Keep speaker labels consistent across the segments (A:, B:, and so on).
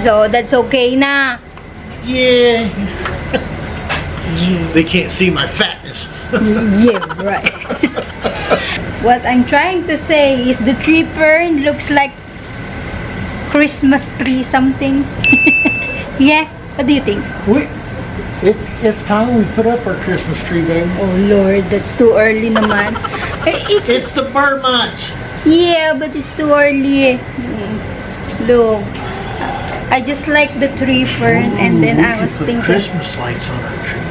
A: So, that's okay na.
B: Yeah. They can't see my fatness.
A: Yeah, right. What I'm trying to say is the tree fern looks like Christmas tree something. Yeah, what do you think?
B: It's time we put up our Christmas tree, baby.
A: Oh Lord, that's too early naman.
B: It's the bird month.
A: Yeah, but it's too early. Look, I just like the tree fern, and then I was thinking
B: Christmas lights on our trees.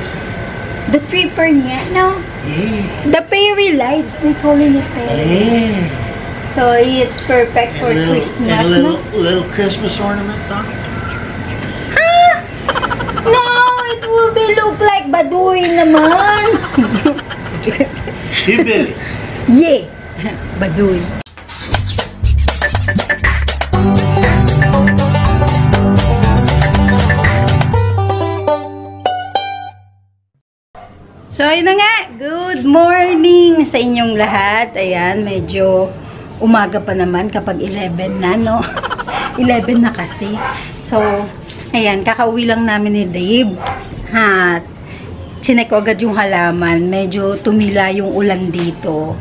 A: the tree fern, yeah, no,
B: Yeah.
A: the fairy lights. They calling it fairy.
B: Yeah.
A: So it's perfect for Christmas,
B: and
A: no?
B: little Christmas ornaments on it.
A: Ah! No, it will be look like Baduy naman.
B: Hey, Billy.
A: Yeah, Baduy. So, ayun na nga. Good morning sa inyong lahat. Ayan, medyo umaga pa naman kapag 11 na, no? 11 na kasi. So, ayan, kakauwi lang namin ni Dave. Ha, chinek ko agad yung halaman. Medyo tumila yung ulan dito.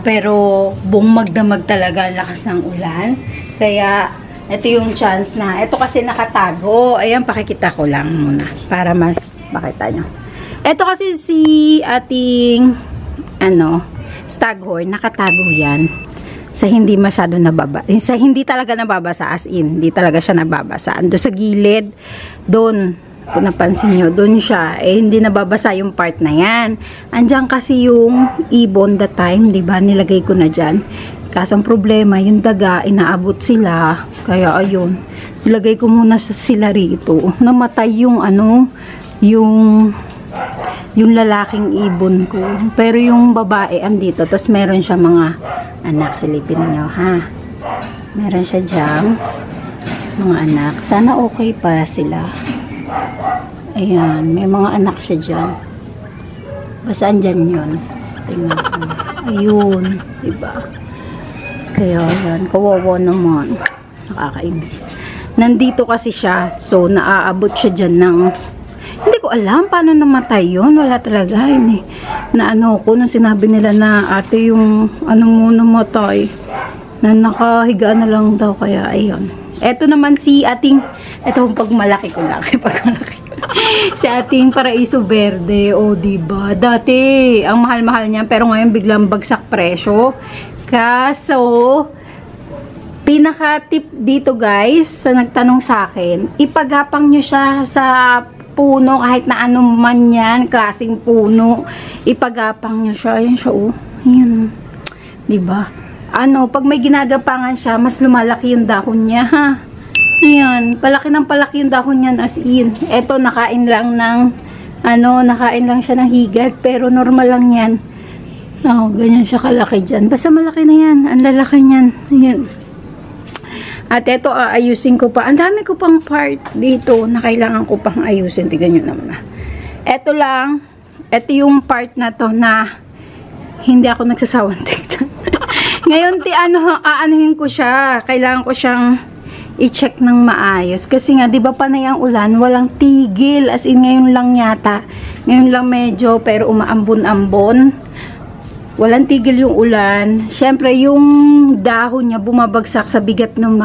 A: Pero, buong magdamag talaga ang lakas ng ulan. Kaya, ito yung chance na. Ito kasi nakatago. Ayan, pakikita ko lang muna para mas makita nyo. Ito kasi si ating staghorn, nakatago yan sa hindi masyado nababa. Sa hindi talaga nababasa, as in, hindi talaga siya nababasa. Ando sa gilid, doon, kung napansin nyo, doon siya, hindi nababasa yung part na yan. Andiyan kasi yung ibon that time, diba, nilagay ko na dyan. Kaso ang problema, yung daga, inaabot sila, kaya ayun, nilagay ko muna sila rito. Namatay yung yung lalaking ibon ko. Pero yung babae andito. Tapos meron siya mga anak. Silipin niyo, ha? Meron siya dyan. Mga anak. Sana okay pa sila. Ayan. May mga anak siya dyan. Basta andyan yun. Tingnan ko. Ayun. Diba? Kaya yan. Kawawa naman. Nakakainis. Nandito kasi siya. So, naaabot siya dyan ng hindi ko alam paano namatay yun. Wala talaga yun eh. Na ko, nung sinabi nila na ate yung mo namatay. Na nakahiga na lang daw. Kaya ayun. Eto naman si ating, eto pag malaki ko lang. Pag malaki ko. Si ating Paraiso Verde. O diba? Dati, ang mahal-mahal niya. Pero ngayon biglang bagsak presyo. Kaso, pinaka-tip dito guys, sa nagtanong sa akin, ipagapang nyo siya sa puno, kahit na ano man yan, klaseng puno, ipagapang nyo siya. Ayan siya, oh. Ayan. Diba? Pag may ginagapangan siya, mas lumalaki yung dahon niya, ha? Ayan. Palaki ng palaki yung dahon niyan, as in. Eto, nakain lang ng, nakain lang siya ng higat, pero normal lang yan. Ganyan siya kalaki dyan. Basta malaki na yan. Ang lalaki niyan. Ayan. At ito, ayusin ko pa. Ang dami ko pang part dito na kailangan ko pang ayusin. Tignan nyo naman na. Ito lang. Ito yung part na to na hindi ako nagsasawang tignan. Ngayon, aanuhin ko siya. Kailangan ko siyang i-check ng maayos. Kasi nga, di ba panay ang ulan, walang tigil. As in, ngayon lang yata. Ngayon lang medyo, pero umaambon-ambon. Walang tigil yung ulan. Siyempre, yung dahon niya bumabagsak sa bigat ng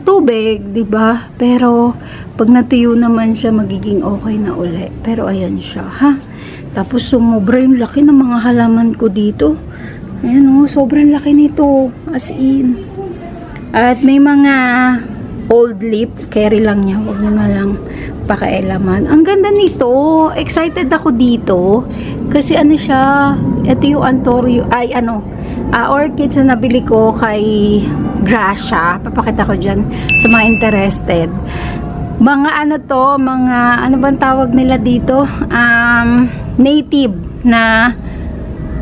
A: tubig, 'di ba? Pero pag natuyo naman siya, magiging okay na uli. Pero ayan siya, ha? Tapos sumobra yung laki ng mga halaman ko dito. Ayan, sobrang laki nito. As in. At may mga old leaf, carry lang niya. Huwag na lang pakailaman. Ang ganda nito. Excited ako dito. Kasi siya, ito yung Antorio, orchids na nabili ko kay Gracia. Papakita ko dyan sa mga interested. Mga ano bang tawag nila dito? Native na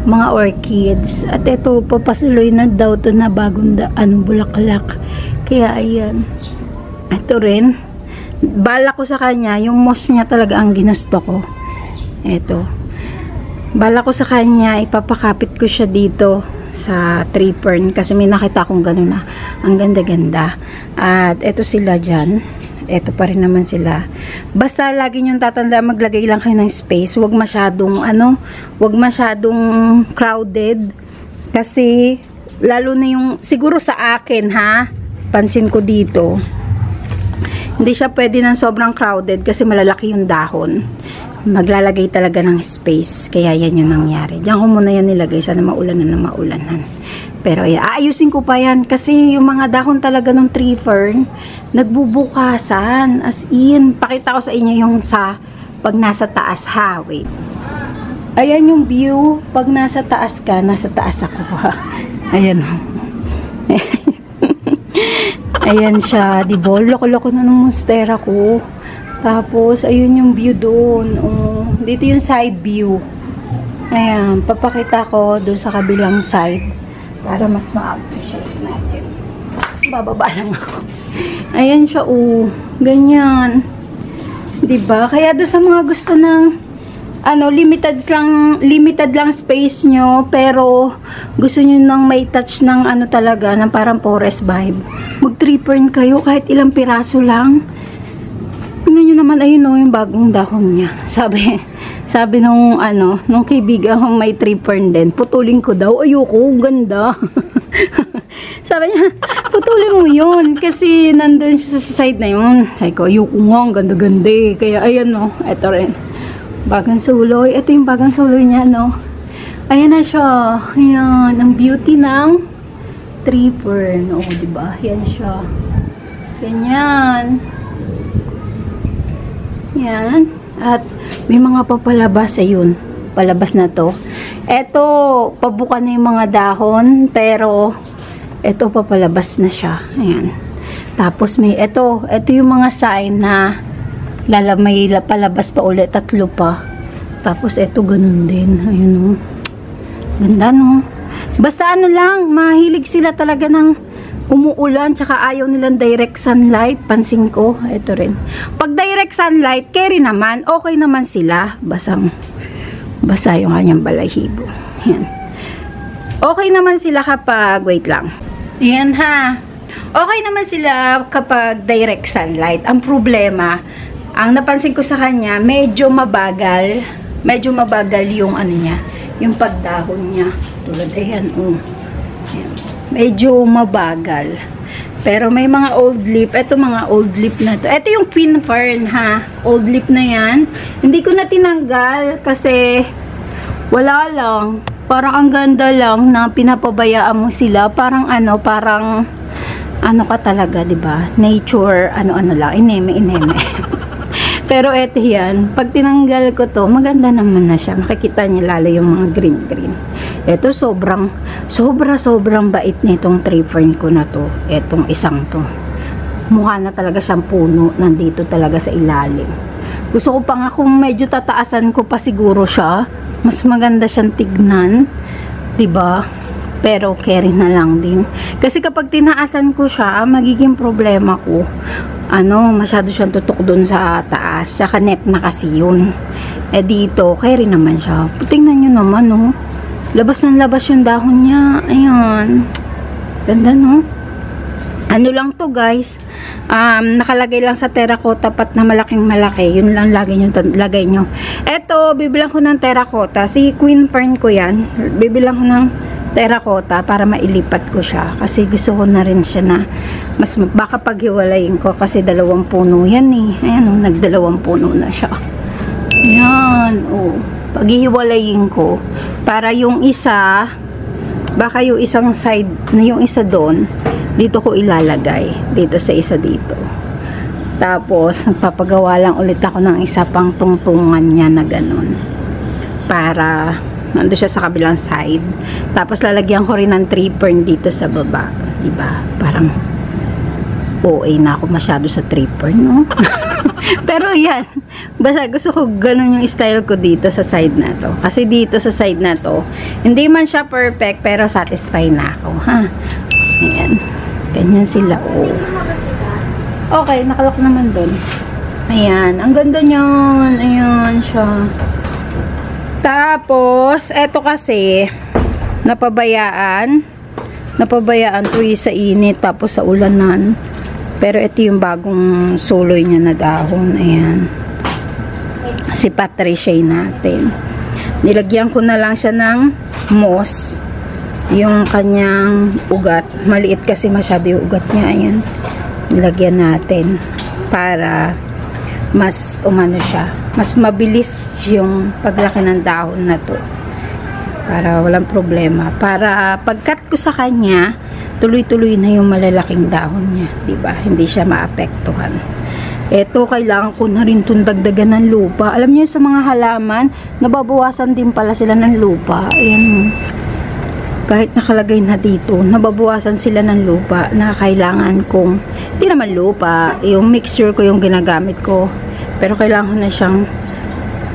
A: mga orchids. At ito, papasuloy na daw to na bagong bulaklak. Kaya ayan. Ito rin. Bala ko sa kanya, yung moss niya talaga ang ginusto ko. Ito. Bala ko sa kanya, ipapakapit ko siya dito sa tree fern kasi may nakita akong ganun na ang ganda-ganda. At eto sila dyan. Eto pa rin naman sila. Basta lagi nyo tatanda, maglagay lang kayo ng space. Huwag masyadong, huwag masyadong crowded. Kasi, lalo na yung, siguro sa akin ha, pansin ko dito, hindi siya pwede ng sobrang crowded kasi malalaki yung dahon. Maglalagay talaga ng space. Kaya yan yung nangyari. Diyan ko muna yan nilagay. Sana maulanan na maulanan. Pero ayan, aayusin ko pa yan. Kasi yung mga dahon talaga ng tree fern, nagbubukasan. As in, pakita ko sa inyo yung sa pag nasa taas ha. Wait. Ayan yung view. Pag nasa taas ka, nasa taas ako ha. Ayan. Ayan siya. Diba? Loko-loko na ng monstera ko. Tapos, ayun yung view doon. Oh, dito yung side view. Ayan, papakita ko doon sa kabilang side para mas ma-appreciate natin. Bababa lang ako. Ayan siya, oh. Ganyan. Diba? Kaya doon sa mga gusto ng limited lang space nyo, pero gusto nyo nang may touch ng talaga, ng parang forest vibe. Mag-tree fern kayo kahit ilang piraso lang. Tingnan nyo naman, ayun o, yung bagong dahon niya. Sabi nung kaibigan kong may tree fern din, putulin ko daw. Ayoko, ganda. Sabi niya, putulin mo yun. Kasi nandun siya sa side na yun. Sabi ko, ayoko nga, ang ganda-ganda eh. Kaya ayan o, eto rin. Bagang suloy. Ito yung bagang suloy niya, no. Ayan na siya. Ayan, ang beauty ng tree fern. O, diba? Ayan siya. Ganyan. Yan. At may mga papalabas, ayun. Palabas na to. Eto, pabuka na yung mga dahon, pero eto papalabas na siya. Ayan. Tapos may eto yung mga sign na may palabas pa ulit, 3 pa. Tapos eto ganun din. Ayun o. Ganda no. Basta lang, mahilig sila talaga ng umuulan, tsaka ayaw nilang direct sunlight. Pansin ko, ito rin. Pag direct sunlight, carry naman, okay naman sila. Basa yung kanyang balahibo. Yan. Okay naman sila kapag, wait lang. Yan ha. Okay naman sila kapag direct sunlight. Ang problema, ang napansin ko sa kanya, medyo mabagal yung niya, yung pagdahon niya. Tulad, ayan, Ayan. Medyo mabagal. Pero may mga old leaf. Ito mga old leaf na to. Ito yung queen fern ha. Old leaf na yan. Hindi ko na tinanggal kasi wala lang. Parang ang ganda lang na pinapabayaan mo sila. Parang parang ka talaga, 'di ba? Nature, lang, ineme. Pero eto yan. Pag tinanggal ko to, maganda naman na siya. Makikita niyo lalo yung mga green. Ito sobrang bait nitong tree fern ko na to. Etong isang to. Mukha na talaga siyang puno. Nandito talaga sa ilalim. Gusto ko pa nga kung medyo tataasan ko pa siguro siya. Mas maganda siyang tignan. 'Di ba? Pero carry na lang din. Kasi kapag tinaasan ko siya, magiging problema ko. Masyado siyang tutok dun sa taas. Tsaka net na kasi yun. Dito, carry naman siya. Tingnan nyo naman, no? Labas ng labas yung dahon niya. Ayan. Ganda, no? Lang to, guys. Nakalagay lang sa terracotta pat na malaking-malaki. Yun lang lagay nyo. Eto, bibilang ko ng terracotta. Si queen fern ko yan. Bibilang ko ng terracotta para mailipat ko siya. Kasi gusto ko na rin siya na mas baka paghiwalayin ko kasi 2 puno yan eh. Ayan, nag-2 puno na siya. Ayan, paghihiwalayin ko para yung isa, baka yung isang side, yung isa doon, dito ko ilalagay. Dito sa isa dito. Tapos, magpapagawa lang ulit ako ng isa pang tungtungan niya na ganun. Para nando siya sa kabilang side. Tapos lalagyan ko rin ng tree fern dito sa baba. Diba? Parang OA na ako masyado sa tree fern, no? Pero yan. Basta gusto ko ganun yung style ko dito sa side na to. Kasi dito sa side na to, hindi man siya perfect, pero satisfied na ako, ha? Ayan. Ganyan sila, Okay, nakalok naman dun. Ayan. Ang ganda nyan. Ayan siya. Tapos, eto kasi, napabayaan tuwi sa init, tapos sa ulanan. Pero ito yung bagong suloy niya na dahon. Ayan. Si Patricia natin. Nilagyan ko na lang siya ng moss. Yung kanyang ugat. Maliit kasi masyado yung ugat niya. Ayan. Nilagyan natin. Para mas umano siya. Mas mabilis yung paglaki ng dahon na to. Para walang problema. Para pagkat ko sa kanya, tuloy-tuloy na yung malalaking dahon niya. Diba? Hindi siya maapektuhan. Ito, kailangan ko na rin itong dagdagan ng lupa. Alam niyo, sa mga halaman, nababawasan din pala sila ng lupa. Ayan. Kahit nakalagay na dito, nababawasan sila ng lupa na kailangan kong, hindi naman lupa, yung mixture ko yung ginagamit ko. Pero kailangan ko na siyang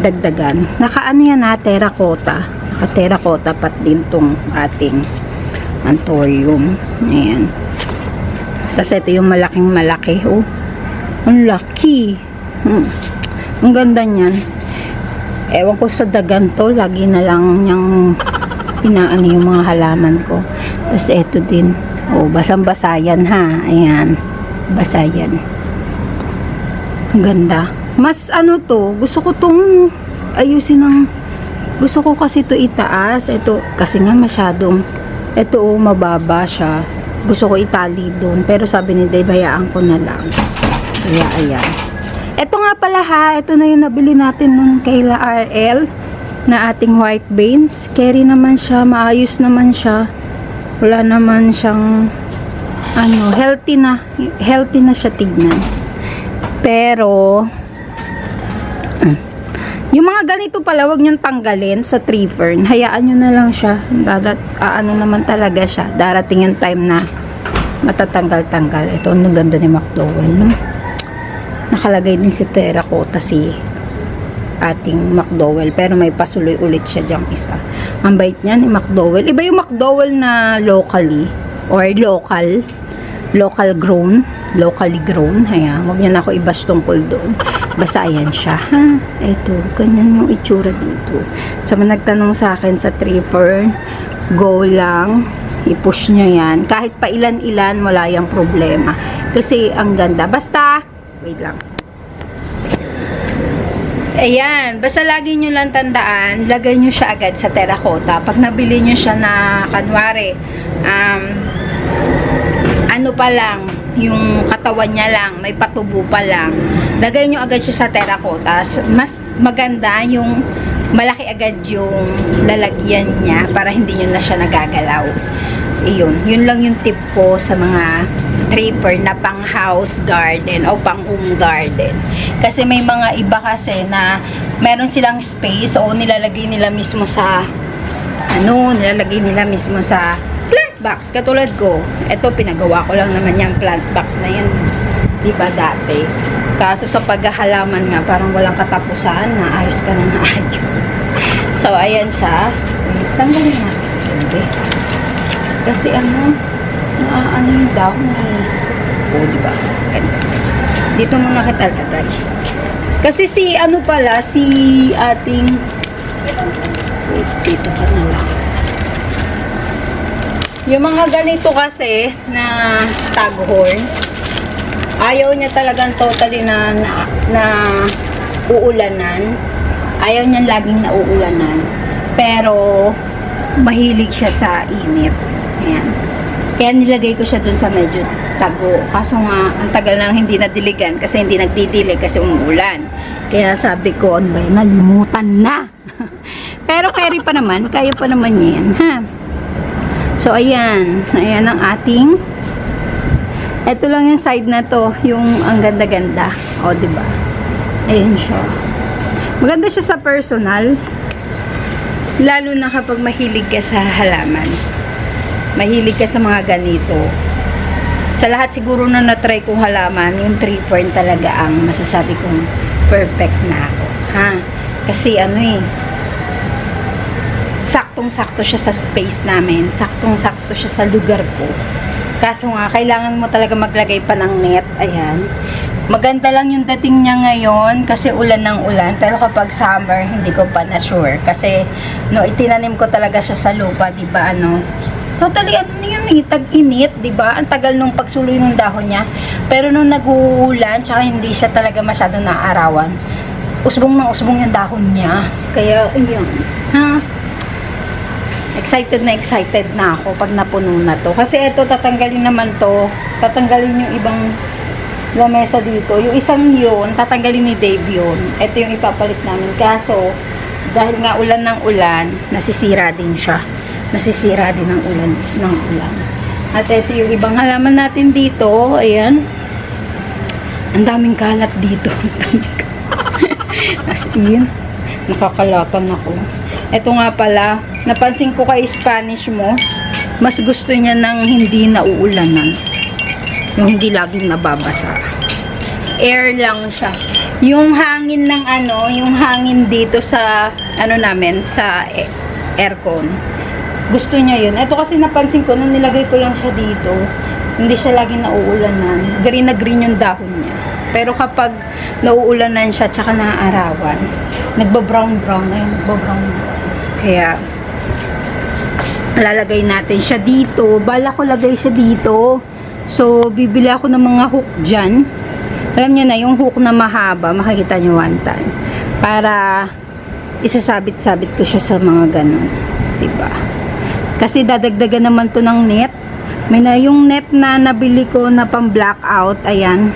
A: dagdagan. Nakaano yan na, terracotta. Naka-terracotta pat din tong ating anthurium. Ayan. Tapos ito yung malaking malaki. Oh. Ang laki. Ang ganda niyan. Ewan ko sa dagan to. Lagi na lang niyang pinaano yung mga halaman ko. Tapos ito din. Oh, basang-basa yan ha. Ayan. Basa yan. Ang ganda. Mas ano to. Gusto ko tong ayusin ng gusto ko kasi to itaas. Ito kasi nga masyadong ito oh, mababa siya. Gusto ko itali doon. Pero sabi ni Dave, hayaan ko na lang. Kaya, ayan. Ito nga pala ha. Ito na yung nabili natin nung Kayla RL na ating white beans. Carry naman siya. Maayos naman siya. Wala naman siyang ano, healthy na. Healthy na siya tignan. Pero yung mga ganito pala, wag niyong tanggalin sa tree fern. Hayaan nyo na lang siya. Ano naman talaga siya. Darating yung time na matatanggal-tanggal. Ito, ang ganda ni McDowell, no? Nakalagay din si terracotta si ating McDowell. Pero may pasuloy ulit siya dyang isa. Ang bait niya ni McDowell. Iba yung McDowell na locally or local grown. Locally grown. Ayan, huwag niya na ako i-bash tungkol doon. Basta ayan siya, ha? Ito, ganyan yung itsura dito. Sa mga nagtanong sa akin sa tree fern, go lang, i-push nyo yan. Kahit pa ilan-ilan, wala yung problema. Kasi ang ganda. Basta, wait lang. Ayan, basta lagi nyo lang tandaan, lagay nyo siya agad sa terracotta. Pag nabili nyo siya na, kanwari, ano pa lang, yung katawan niya lang, may patubo pa lang, lagay nyo agad siya sa terracotta. Mas maganda yung malaki agad yung lalagyan niya para hindi nyo na siya nagagalaw. Iyon, yun lang yung tip ko sa mga tripper na pang house garden o pang home garden. Kasi may mga iba kasi na meron silang space o nilalagay nila mismo sa nilalagay nila mismo sa plant box. Katulad ko, ito pinagawa ko lang naman yung plant box na yan, diba dati. Kaso sa paghahalaman nga, parang walang katapusan, naayos ka na naayos. So, ayan siya. Tanggalin natin. Siyempre. Kasi ano yung dahon oh, diba? Dito muna katal-katal. Kasi si ating wait, dito ka na lang. Yung mga ganito kasi na staghorn, ayaw niya talagang totally na uulanan. Ayaw niya laging nauulanan. Pero mahilig siya sa init. Ayan. Kaya nilagay ko siya dun sa medyo tago. Kaso nga, ang tagal nang hindi nadiligan kasi hindi nagdidilig kasi umuulan. Kaya sabi ko, ano ba yun? Nalimutan na. Pero carry pa naman. Kaya pa naman yan. Ha? So, ayan. Ayan ang ating. Ito lang yung side na to. Yung ang ganda-ganda. O, diba? Ayan siya. Maganda siya sa personal. Lalo na kapag mahilig ka sa halaman. Mahilig ka sa mga ganito. Sa lahat siguro na na-try kong halaman, yung tree fern talaga ang masasabi kong perfect na ako. Ha? Kasi saktong-sakto siya sa space namin. Saktong-sakto siya sa lugar ko. Kaso nga, kailangan mo talaga maglagay pa ng net. Ayan. Maganda lang yung dating niya ngayon kasi ulan ng ulan. Pero kapag summer, hindi ko pa na sure. Kasi, itinanim ko talaga siya sa lupa, diba, Totally, ano na yun eh, tag-init, diba? Ang tagal nung pagsuloy ng dahon niya. Pero nung nag-uulan, tsaka hindi siya talaga masyado naaarawan, usbong na usbong yung dahon niya. Kaya, ayun. Ha? Excited na ako pag napuno na to. Kasi ito, tatanggalin naman to. Tatanggalin yung ibang lamesa dito. Yung isang yun, tatanggalin ni Dave yun. Ito yung ipapalit namin. Kaso, dahil nga ulan ng ulan, nasisira din siya. Nasisira din ng ulan. At ito yung ibang halaman natin dito. Ayan. Ang daming kalat dito. As in, nakakalatan ako. Ito nga pala, napansin ko kay Spanish moss, mas gusto niya ng hindi nauulanan. Yung hindi laging nababasa. Air lang siya. Yung hangin ng ano, yung hangin dito sa, ano namin, sa aircon. Gusto niya yun. Ito kasi napansin ko, nung nilagay ko lang siya dito, hindi siya laging nauulanan. Green na green yung dahon niya. Pero kapag nauulanan siya, tsaka naaarawan, nagba-brown-brown na yun. Kaya, lalagay natin siya dito. Bala ko lagay siya dito. So, bibili ako ng mga hook dyan. Alam niyo na, yung hook na mahaba, makikita niyo one time. Para, isasabit-sabit ko siya sa mga ganun. Diba? Kasi dadagdagan naman to ng net. May na yung net na nabili ko na pang blackout. Ayan.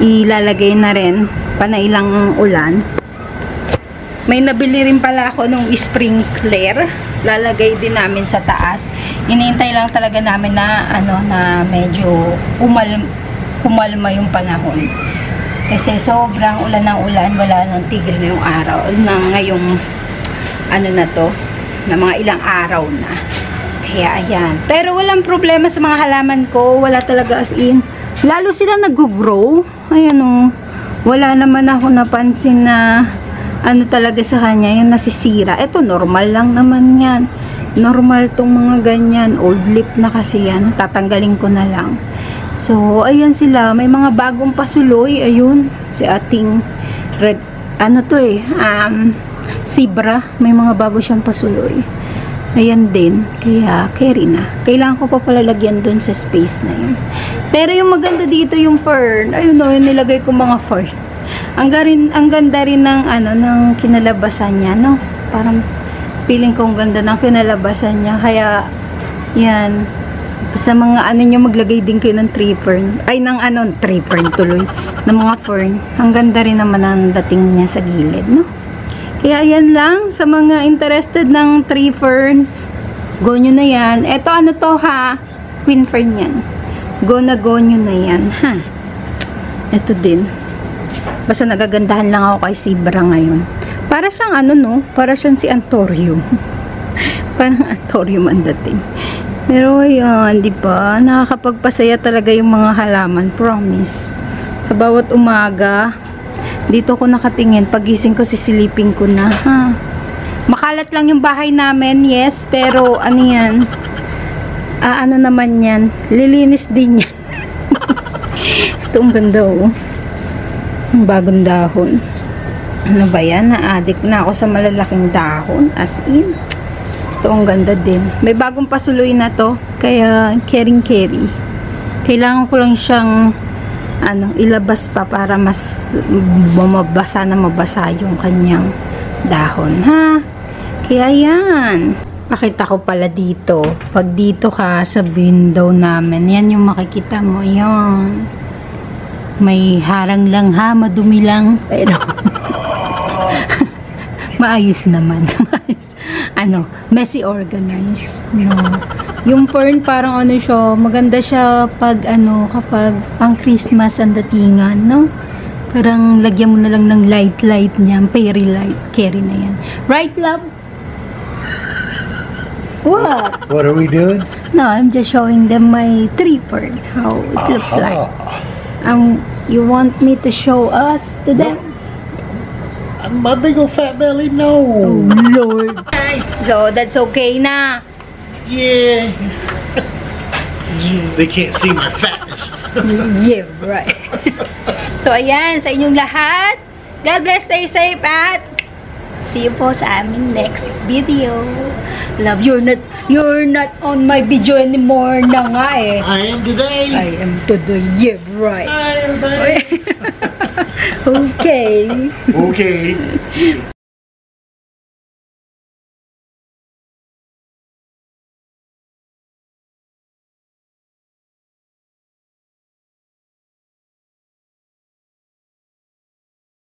A: Ilalagay na rin panailang ulan. May nabili rin pala ako nung sprinkler. Lalagay din namin sa taas. Iniintay lang talaga namin na ano, na medyo kumalma yung panahon. Kasi sobrang ulan ng ulan, wala nang tigil na yung araw na ngayong ano na to, na mga ilang araw na. Kaya ayan. Pero walang problema sa mga halaman ko. Wala talaga as in. Lalo sila nag-grow. Ayan o. Wala naman ako napansin na ano talaga sa kanya, yung nasisira. Ito, normal lang naman yan. Normal tong mga ganyan. Old lip na kasi yan. Tatanggalin ko na lang. So, ayan sila. May mga bagong pasuloy. Ayun. Si ating red, ano to eh, zebra. May mga bago siyang pasuloy. Ayan din. Kaya, carry na. Kailangan ko pa pala lagyan dun sa space na yun. Pero yung maganda dito yung fern. Ayun o, yung nilagay ko mga fern. Ang ganda rin ng, ano, ng kinalabasan niya, no? Parang, feeling ko ang ganda ng kinalabasan niya. Kaya, yan. Sa mga, ano nyo, maglagay din kayo ng tree fern. Ay, ng, ano, tree fern tuloy. Ng mga fern. Ang ganda rin naman ang dating niya sa gilid, no? Kaya yan lang, sa mga interested ng tree fern, go nyo na yan. Eto ano to ha, queen fern yan. Go nyo na yan, ha. Eto din. Basta nagagandahan lang ako kay zebra ngayon. Para siyang ano no, para siyang si Antorium. Parang Antorium ang dating. Pero ayan, di ba? Nakakapagpasaya talaga yung mga halaman, promise. Sa bawat umaga, dito ko nakatingin, pagising ko sisilipin ko na, ha. Makalat lang yung bahay namin, yes, pero ano yan, ano naman yan, lilinis din yan. Ito ang ganda oh. Ang bagong dahon. Ano ba yan? Na-addict na ako sa malalaking dahon, as in. Ito ang ganda din. May bagong pasuloy na to, kaya caring-carry. Kailangan ko lang siyang ano, ilabas pa para mas mabasa yung kanyang dahon, ha? Kaya yan. Pakita ko pala dito. Pag dito ka sa window namin, yan yung makikita mo. Yan. May harang lang ha, madumi lang. Pero, maayos naman. Ano, messy organized. No. Yung fern parang ano siya, maganda siya pag ano, kapag pang Christmas ang datingan, no? Parang lagyan mo na lang ng light niya, fairy light, carry na yan. Right, love? What?
B: What are we doing?
A: No, I'm just showing them my tree fern, how it looks like. You want me to show us to them?
B: My big old fat belly, no.
A: Oh, Lord. So, that's okay na.
B: Yeah. They can't see my fatness.
A: Yeah, right. So, ayan, sa inyong lahat. God bless, stay safe at See you po sa aming next video. Love, you're not on my video anymore na nga eh.
B: I am today.
A: I am today, yeah, right.
B: Hi, everybody.
A: Okay.
B: Okay.